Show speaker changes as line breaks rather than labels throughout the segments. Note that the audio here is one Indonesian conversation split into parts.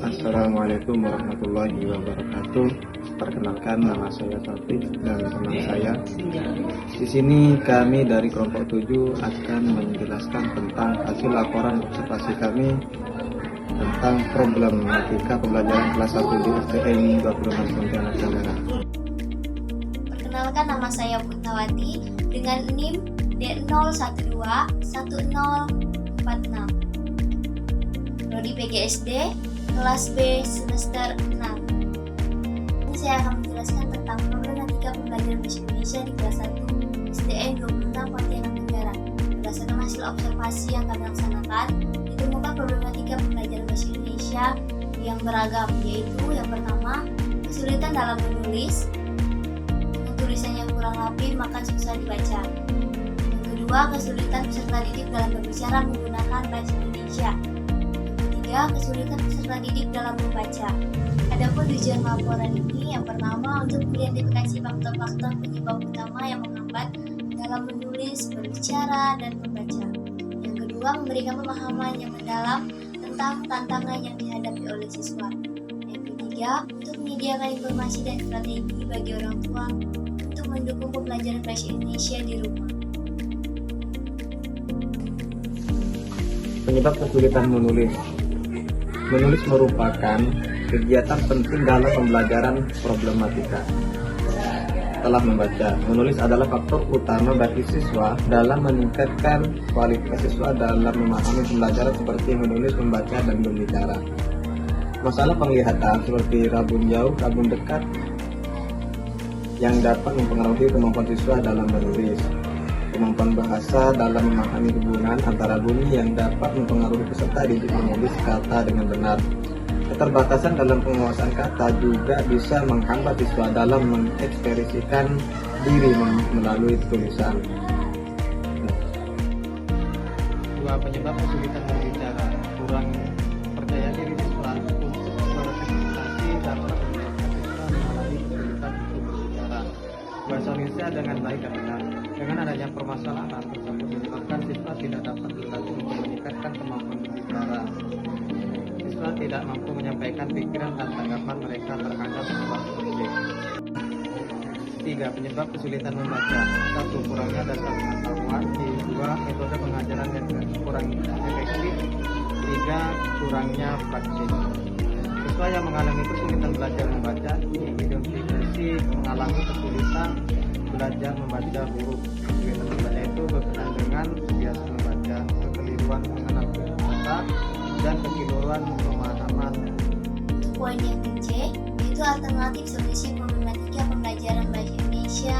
Assalamualaikum warahmatullahi wabarakatuh. Perkenalkan, nama saya Taufik dan teman saya. Di sini kami dari kelompok 7 akan menjelaskan tentang hasil laporan observasi kami tentang problematika pembelajaran kelas 1 di STN 26 Pontianak Tangerang.
Perkenalkan, nama saya Putawati dengan NIM D0121046. Prodi PGSD kelas B semester 6. Ini saya akan menjelaskan tentang problematika pembelajaran bahasa Indonesia di kelas 1 STN 26 Pontianak Tangerang. Berdasarkan hasil observasi yang kami laksanakan, ditemukan problematika pembelajaran bahasa Indonesia yang beragam, yaitu yang pertama, kesulitan dalam menulis, tulisannya kurang rapi maka susah dibaca. Yang kedua, kesulitan peserta didik dalam berbicara menggunakan bahasa Indonesia. Kesulitan peserta didik dalam membaca. Adapun tujuan laporan ini, yang pertama untuk mengidentifikasi faktor-faktor penyebab utama yang menghambat dalam menulis, berbicara, dan membaca. Yang kedua, memberikan pemahaman yang mendalam tentang tantangan yang dihadapi oleh siswa. Yang ketiga, untuk menyediakan informasi dan strategi bagi orang tua untuk mendukung pembelajaran bahasa Indonesia di rumah.
Penyebab kesulitan menulis. Menulis merupakan kegiatan penting dalam pembelajaran problematika. Setelah membaca, menulis adalah faktor utama bagi siswa dalam meningkatkan kualitas siswa dalam memahami pembelajaran seperti menulis, membaca, dan berbicara. Masalah penglihatan seperti rabun jauh, rabun dekat yang dapat mempengaruhi kemampuan siswa dalam menulis. Kemampuan bahasa dalam memahami hubungan antara bunyi yang dapat mempengaruhi peserta didik menulis kata dengan benar. Keterbatasan dalam penguasaan kata juga bisa menghambat siswa dalam mengekspresikan diri melalui tulisan.
Dua, penyebab kesulitan berbicara, kurang percaya diri siswa untuk berpresentasi dapat menyebabkan siswa mengalami kesulitan untuk berbicara bahasa Indonesia dengan baik dan benar. Dengan adanya permasalahan tersebut menyebabkan siswa tidak dapat berlatih untuk meningkatkan kemampuan berbicara. Siswa tidak mampu menyampaikan pikiran dan tanggapan mereka terhadap suatu objek. 3. Penyebab kesulitan membaca. 1. Kurangnya dasar pengetahuan. 2. Metode pengajaran yang kurang efektif. 3. Kurangnya praktik. Siswa yang mengalami kesulitan belajar membaca diidentifikasi mengalami kesulitan belajar membaca huruf. Kesulitan membaca itu berkenaan dengan kebiasaan membaca, kekeliruan mengenal kata, dan kekeliruan pemahaman.
Poin yang C, yaitu alternatif solusi problematika pembelajaran bahasa Indonesia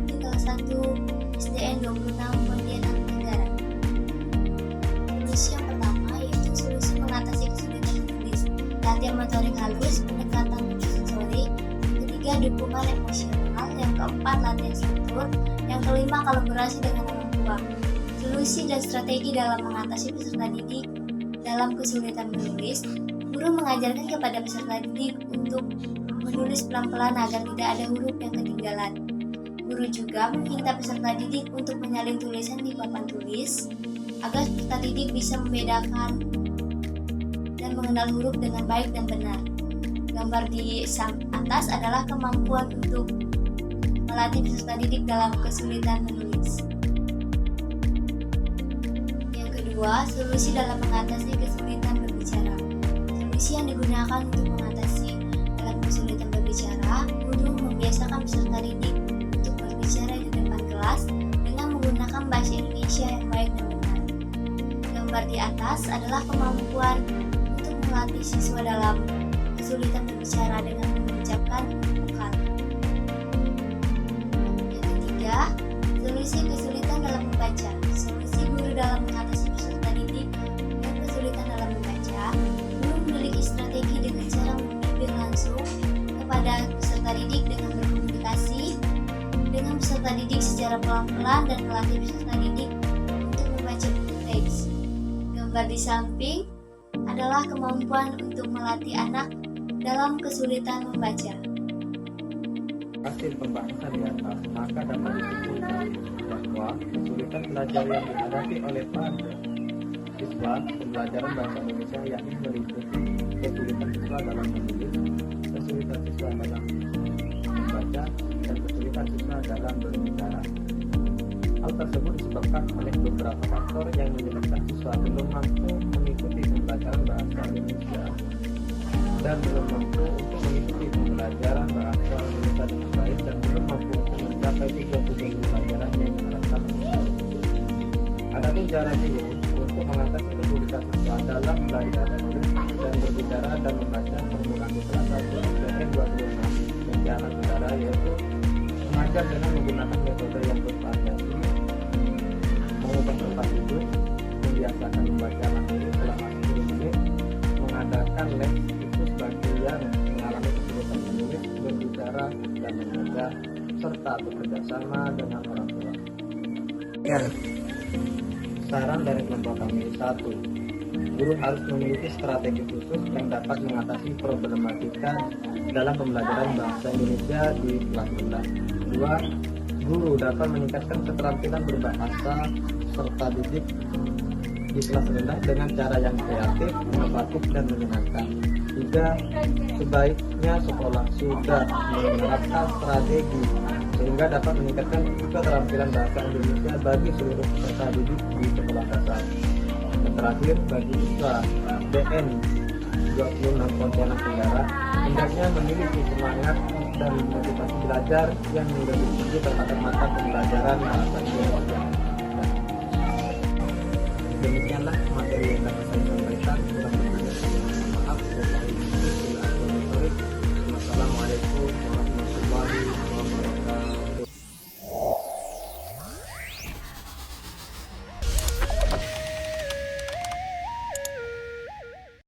di kelas 1 STN 26 Pontianak Tangerang. Solusi yang pertama yaitu solusi mengatasi kesulitan menulis, latihan motorik halus, pendekatan sensorik. Yang ketiga, dukungan emosional. Yang keempat, latihan struktur. Yang kelima, kolaborasi dengan orang tua. Solusi dan strategi dalam mengatasi peserta didik dalam kesulitan menulis. Guru mengajarkan kepada peserta didik untuk menulis pelan-pelan agar tidak ada huruf yang ketinggalan. Guru juga meminta peserta didik untuk menyalin tulisan di papan tulis agar peserta didik bisa membedakan dan mengenal huruf dengan baik dan benar. Gambar di atas adalah kemampuan untuk melatih peserta didik dalam kesulitan menulis. Yang kedua, solusi dalam mengatasi kesulitan berbicara. Solusi yang digunakan untuk mengatasi dalam kesulitan berbicara, guru membiasakan peserta didik untuk berbicara di depan kelas dengan menggunakan bahasa Indonesia yang baik dan benar. Gambar di atas adalah kemampuan untuk melatih siswa dalam kesulitan berbicara dengan mengucapkan vokal. Yang ketiga, solusi kesulitan dalam membaca. Solusi guru dalam mengatasi peserta didik yang kesulitan dalam membaca, guru memiliki strategi dengan cara membimbing langsung kepada peserta didik dengan berkomunikasi dengan peserta didik secara pelan-pelan dan melatih peserta didik untuk membaca buku teks. Gambar di samping adalah kemampuan untuk melatih anak dalam kesulitan membaca.
Hasil pembahasan di atas, maka dapat disimpulkan bahwa kesulitan belajar yang dihadapi oleh para siswa pembelajaran bahasa Indonesia yakni meliputi
kesulitan siswa dalam menulis, kesulitan siswa dalam membaca, dan kesulitan siswa dalam berbicara. Hal tersebut disebabkan oleh beberapa faktor yang menyebabkan siswa belum mampu mengikuti pembelajaran bahasa Indonesia dan belum mampu untuk mengikuti pembelajaran bahasa Indonesia dengan baik dan belum mampu untuk mencapai tujuan pembelajaran yang diharapkan. Adapun cara jiwa untuk mengatasi kesulitan siswa dalam belajar menulis dan berbicara dan membaca permulaan di kelas 1 SDN 26 yang dianak negara, yaitu mengajar dengan menggunakan metode yang bervariasi, mengubah tempat duduk, membiasakan membaca materi selama 10 menit, mengadakan les khusus bagi yang mengalami kesulitan menulis, berbicara, dan membaca, serta bekerja sama dengan orang tua. Ya. Saran dari kelompok kami: 1. Guru harus memiliki strategi khusus yang dapat mengatasi problematika dalam pembelajaran bahasa Indonesia di kelas rendah. 2. Guru dapat meningkatkan keterampilan berbahasa serta didik di kelas rendah dengan cara yang kreatif, inovatif, dan menyenangkan. 3. Sebaiknya sekolah sudah menerapkan strategi sehingga dapat meningkatkan keterampilan bahasa Indonesia bagi seluruh peserta didik di sekolah dasar. Dan terakhir, bagi siswa DN 26 Pontianak Tenggara, hendaknya memiliki semangat dan motivasi belajar yang lebih tinggi terhadap mata pembelajaran bahasa Indonesia. Demikianlah